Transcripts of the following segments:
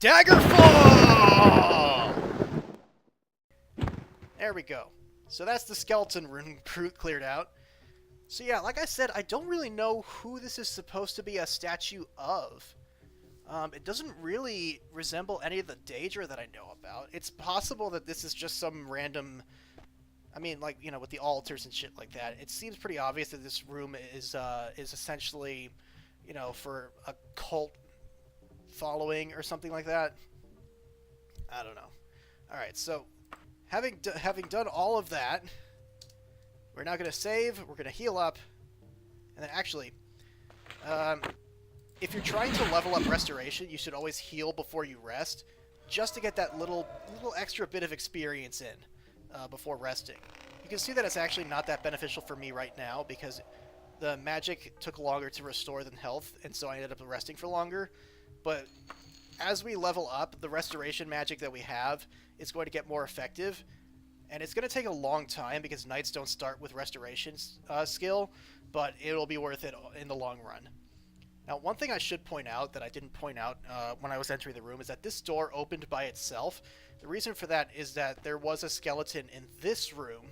Daggerfall! There we go. So that's the skeleton room cleared out. So yeah, like I said, I don't really know who this is supposed to be a statue of. It doesn't really resemble any of the Daedra that I know about. It's possible that this is just some random... I mean, like, you know, with the altars and shit like that, it seems pretty obvious that this room is essentially, you know, for a cult following or something like that. I don't know. Alright, so, having done all of that, we're now going to save, we're going to heal up, and then actually, if you're trying to level up restoration, you should always heal before you rest, just to get that little extra bit of experience in before resting. You can see that it's actually not that beneficial for me right now, because the magic took longer to restore than health, and so I ended up resting for longer. But as we level up, the restoration magic that we have is going to get more effective, and it's going to take a long time because knights don't start with restoration skill, but it'll be worth it in the long run. Now, one thing I should point out that I didn't point out when I was entering the room is that this door opened by itself. The reason for that is that there was a skeleton in this room,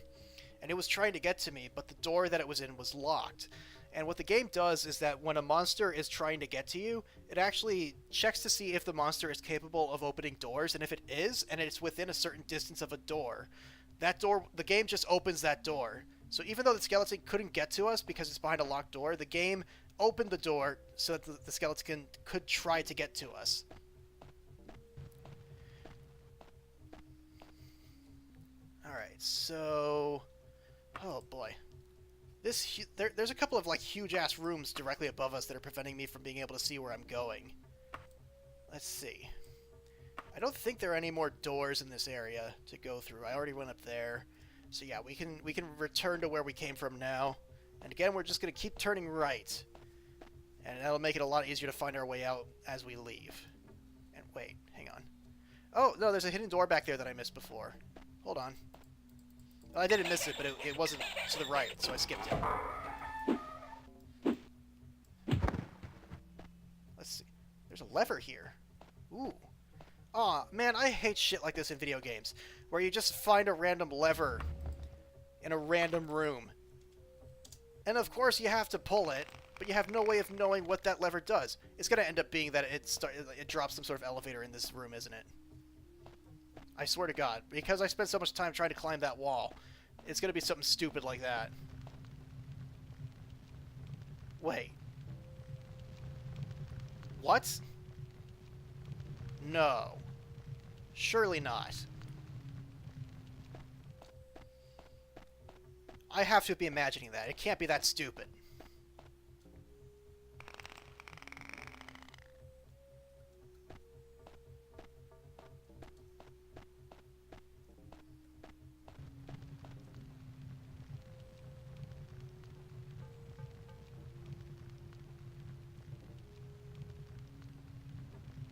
and it was trying to get to me, but the door that it was in was locked. And what the game does is that when a monster is trying to get to you, it actually checks to see if the monster is capable of opening doors, and if it is, and it's within a certain distance of a door, that door, the game just opens that door. So even though the skeleton couldn't get to us because it's behind a locked door, the game opened the door so that the skeleton could try to get to us. Alright, so... oh boy. There's a couple of like huge-ass rooms directly above us that are preventing me from being able to see where I'm going. Let's see. I don't think there are any more doors in this area to go through. I already went up there. So yeah, we can return to where we came from now. And again, we're just going to keep turning right. And that'll make it a lot easier to find our way out as we leave. And wait, hang on. Oh, no, there's a hidden door back there that I missed before. Hold on. Well, I didn't miss it, but it wasn't to the right, so I skipped it. Let's see. There's a lever here. Ooh. Aw, man, I hate shit like this in video games, where you just find a random lever in a random room. And of course you have to pull it, but you have no way of knowing what that lever does. It's going to end up being that it drops some sort of elevator in this room, isn't it? I swear to God, because I spent so much time trying to climb that wall, it's going to be something stupid like that. Wait. What? No. Surely not. I have to be imagining that. It can't be that stupid.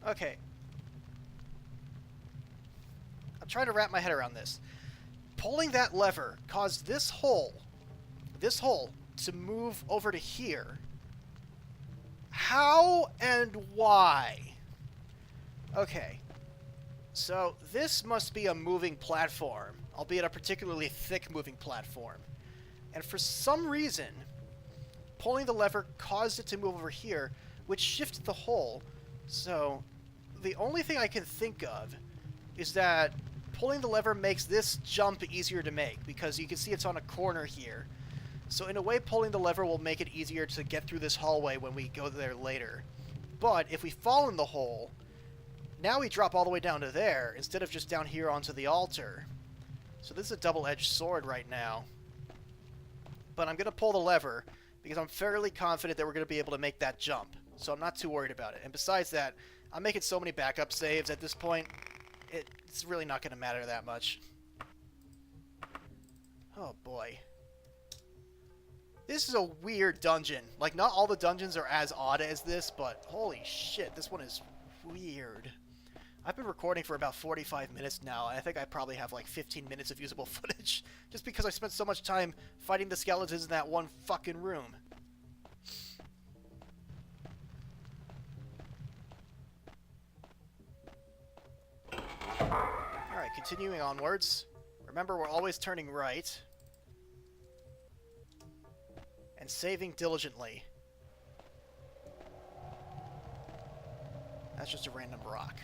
Okay. I'm trying to wrap my head around this. Pulling that lever caused this hole to move over to here. How and why? Okay. So this must be a moving platform, albeit a particularly thick moving platform. And for some reason, pulling the lever caused it to move over here, which shifted the hole. So the only thing I can think of is that pulling the lever makes this jump easier to make, because you can see it's on a corner here. So in a way, pulling the lever will make it easier to get through this hallway when we go there later. But if we fall in the hole, now we drop all the way down to there, instead of just down here onto the altar. So this is a double-edged sword right now. But I'm going to pull the lever, because I'm fairly confident that we're going to be able to make that jump. So I'm not too worried about it. And besides that, I'm making so many backup saves at this point, it's really not going to matter that much. Oh boy. This is a weird dungeon. Like, not all the dungeons are as odd as this, but holy shit, this one is weird. I've been recording for about 45 minutes now, and I think I probably have like 15 minutes of usable footage, just because I spent so much time fighting the skeletons in that one fucking room. continuing onwards. Remember, we're always turning right. And saving diligently. That's just a random rock.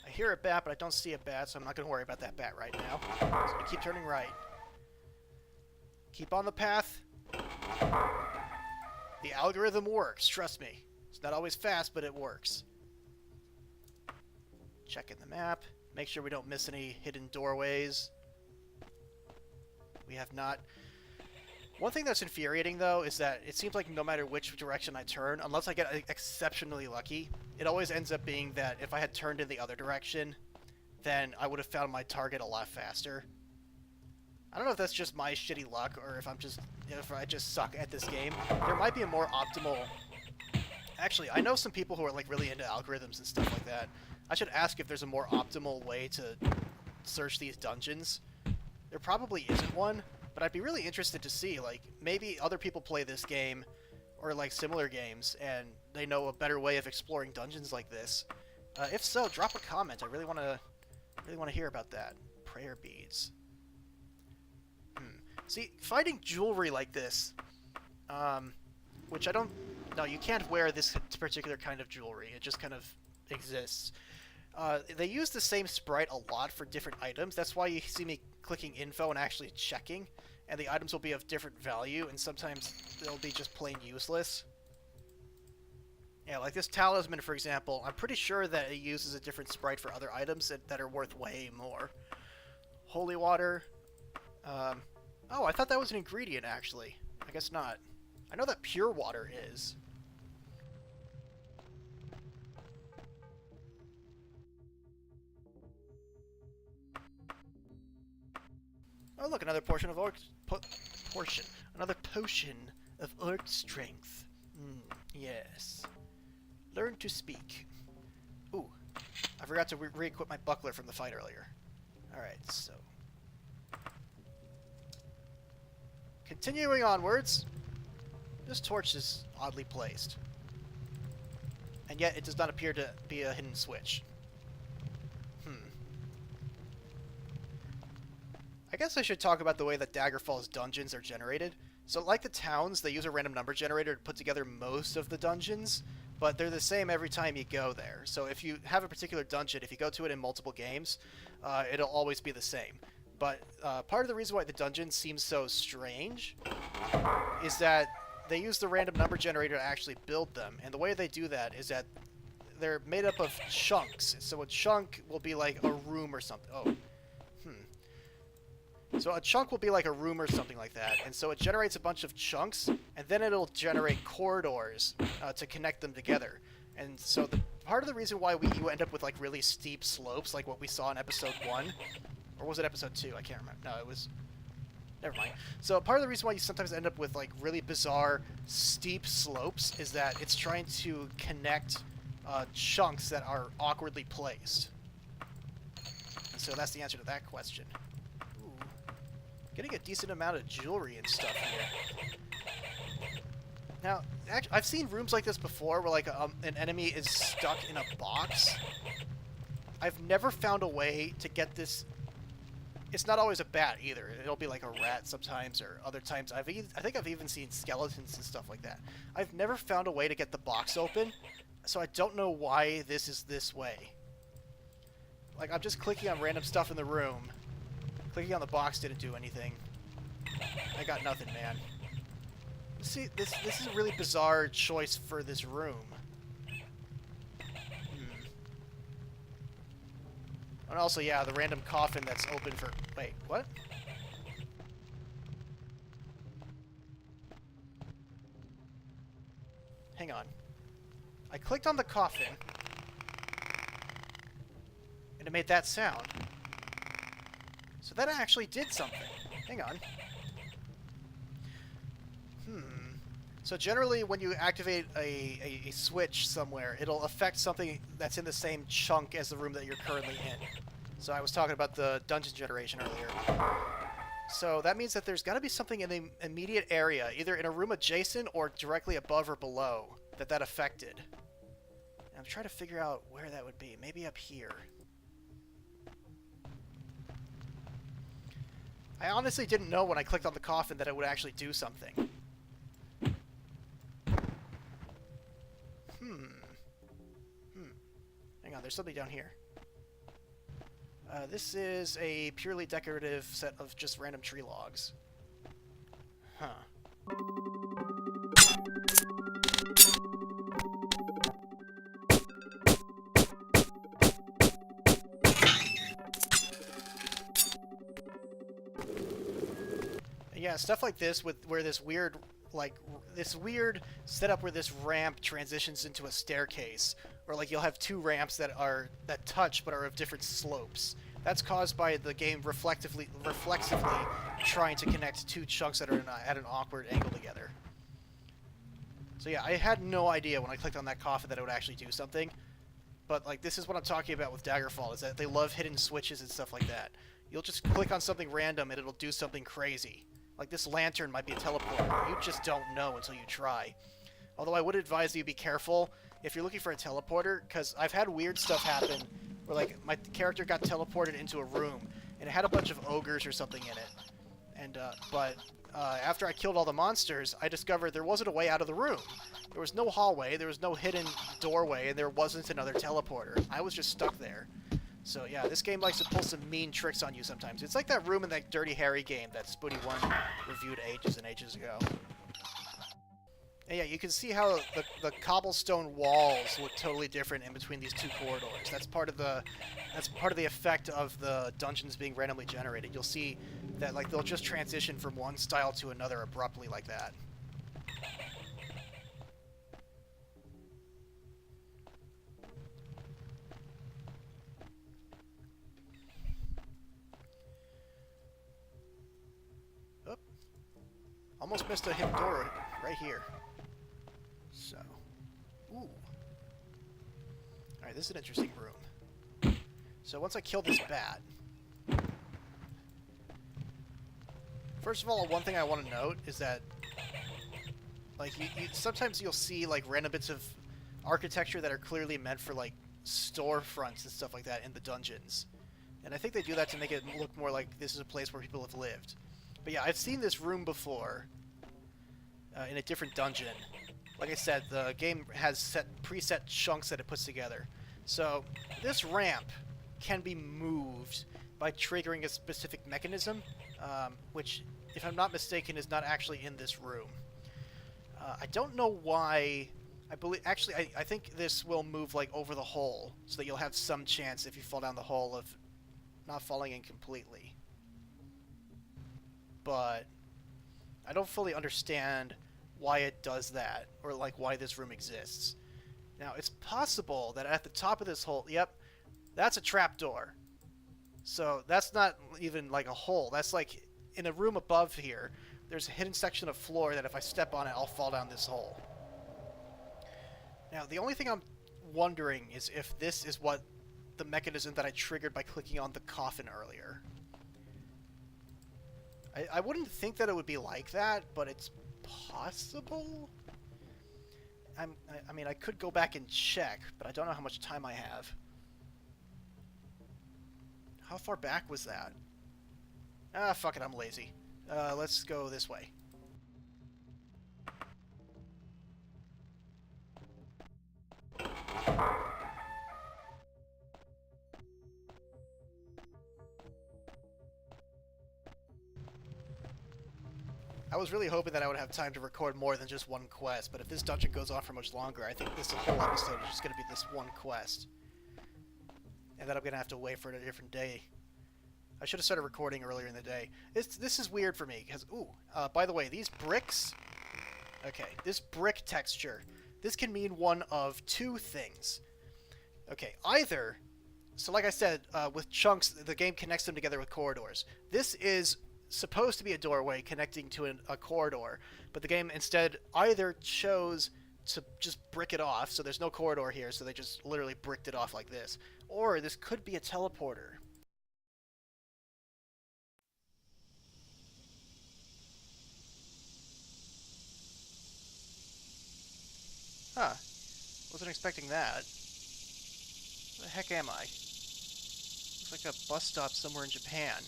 I hear a bat, but I don't see a bat, so I'm not going to worry about that bat right now. So I'm going to keep turning right. Keep on the path. The algorithm works, trust me. It's not always fast, but it works. Checking the map. Make sure we don't miss any hidden doorways. We have not... One thing that's infuriating, though, is that it seems like no matter which direction I turn, unless I get exceptionally lucky, it always ends up being that if I had turned in the other direction, then I would have found my target a lot faster. I don't know if that's just my shitty luck, or if I just suck at this game. There might be a more optimal... Actually, I know some people who are like really into algorithms and stuff like that. I should ask if there's a more optimal way to search these dungeons. There probably isn't one, but I'd be really interested to see, like, maybe other people play this game, or like similar games, and they know a better way of exploring dungeons like this. If so, drop a comment. I really want to hear about that. Prayer beads. See, finding jewelry like this, which I don't... No, you can't wear this particular kind of jewelry. It just kind of exists. They use the same sprite a lot for different items. That's why you see me clicking info and actually checking. And the items will be of different value, and sometimes they'll be just plain useless. Yeah, like this talisman, for example. I'm pretty sure that it uses a different sprite for other items that are worth way more. Holy water. Oh, I thought that was an ingredient, actually. I guess not. I know that pure water is. Oh, look, another portion of orc... Another potion of orc strength. Yes. Learn to speak. Ooh. I forgot to re-equip my buckler from the fight earlier. Alright, so... Continuing onwards, this torch is oddly placed. And yet it does not appear to be a hidden switch. I guess I should talk about the way that Daggerfall's dungeons are generated. So like the towns, they use a random number generator to put together most of the dungeons, but they're the same every time you go there. So if you have a particular dungeon, if you go to it in multiple games, it'll always be the same. But part of the reason why the dungeon seems so strange is that they use the random number generator to actually build them. And the way they do that is that they're made up of chunks. So a chunk will be like a room or something. Oh. So a chunk will be like a room or something like that. And so it generates a bunch of chunks, and then it'll generate corridors to connect them together. And so part of the reason why you end up with like really steep slopes, like what we saw in episode 1, or was it episode 2? I can't remember. No, it was... Never mind. So part of the reason why you sometimes end up with like really bizarre steep slopes is that it's trying to connect chunks that are awkwardly placed. And so that's the answer to that question. Ooh. Getting a decent amount of jewelry and stuff here. Now, actually, I've seen rooms like this before where like an enemy is stuck in a box. I've never found a way to get this... It's not always a bat either. It'll be like a rat sometimes, or other times. I think I've even seen skeletons and stuff like that. I've never found a way to get the box open, so I don't know why this is this way. Like, I'm just clicking on random stuff in the room. Clicking on the box didn't do anything. I got nothing, man. See, this is a really bizarre choice for this room. And also, yeah, the random coffin that's open for... Wait, what? Hang on. I clicked on the coffin, and it made that sound. So that actually did something. Hang on. So generally, when you activate a switch somewhere, it'll affect something that's in the same chunk as the room that you're currently in. So I was talking about the dungeon generation earlier. So that means that there's got to be something in the immediate area, either in a room adjacent or directly above or below, that affected. And I'm trying to figure out where that would be. Maybe up here. I honestly didn't know when I clicked on the coffin that it would actually do something. Hang on, there's something down here. This is a purely decorative set of just random tree logs. Huh. Yeah, stuff like this where this weird setup where this ramp transitions into a staircase, or like you'll have two ramps that touch but are of different slopes. That's caused by the game reflexively trying to connect two chunks that are at an awkward angle together. So yeah, I had no idea when I clicked on that coffin that it would actually do something. But like, this is what I'm talking about with Daggerfall, is that they love hidden switches and stuff like that. You'll just click on something random and it'll do something crazy. Like this lantern might be a teleporter. You just don't know until you try. Although I would advise you be careful if you're looking for a teleporter, because I've had weird stuff happen where like my character got teleported into a room and it had a bunch of ogres or something in it. And after I killed all the monsters, I discovered there wasn't a way out of the room. There was no hallway, there was no hidden doorway, and there wasn't another teleporter. I was just stuck there. So yeah, this game likes to pull some mean tricks on you sometimes. It's like that room in that Dirty Harry game that Spoody1 reviewed ages and ages ago. And yeah, you can see how the cobblestone walls look totally different in between these two corridors. That's part of the effect of the dungeons being randomly generated. You'll see that like they'll just transition from one style to another abruptly like that. Almost missed a hidden door right here. So, ooh. Alright, this is an interesting room. So once I kill this bat... First of all, one thing I want to note is that... Like, sometimes you'll see, like, random bits of architecture that are clearly meant for, like, storefronts and stuff like that in the dungeons. And I think they do that to make it look more like this is a place where people have lived. But yeah, I've seen this room before in a different dungeon. Like I said, the game has preset chunks that it puts together. So this ramp can be moved by triggering a specific mechanism, which, if I'm not mistaken, is not actually in this room. I don't know why. I think this will move like over the hole, so that you'll have some chance if you fall down the hole of not falling in completely. But I don't fully understand why it does that, or like why this room exists. Now, it's possible that at the top of this hole, yep, that's a trapdoor. So that's not even like a hole. That's like in a room above here, there's a hidden section of floor that if I step on it, I'll fall down this hole. Now, the only thing I'm wondering is if this is what the mechanism that I triggered by clicking on the coffin earlier. I wouldn't think that it would be like that, but it's possible? I mean, I could go back and check, but I don't know how much time I have. How far back was that? Ah, fuck it, I'm lazy. Let's go this way. I was really hoping that I would have time to record more than just one quest, but if this dungeon goes on for much longer, I think this whole episode is just going to be this one quest. And then I'm going to have to wait for a different day. I should have started recording earlier in the day. This is weird for me, because, by the way, these bricks... Okay, this brick texture, this can mean one of two things. Okay, either... So like I said, with chunks, the game connects them together with corridors. This is supposed to be a doorway connecting to a corridor, but the game instead either chose to just brick it off, so there's no corridor here, so they just literally bricked it off like this, or this could be a teleporter. wasn't expecting that. Where the heck am I? Looks like a bus stop somewhere in Japan.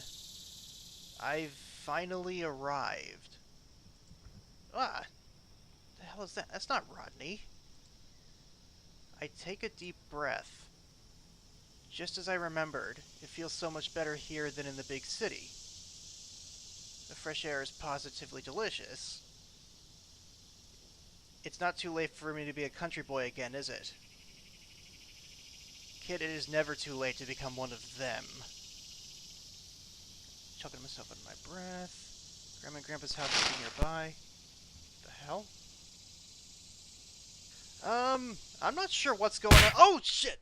I've finally arrived. Ah! The hell is that? That's not Rodney. I take a deep breath. Just as I remembered, it feels so much better here than in the big city. The fresh air is positively delicious. It's not too late for me to be a country boy again, is it? Kid, it is never too late to become one of them. Choking myself under my breath. Grandma and Grandpa's house is nearby. What the hell? I'm not sure what's going on. Oh, shit!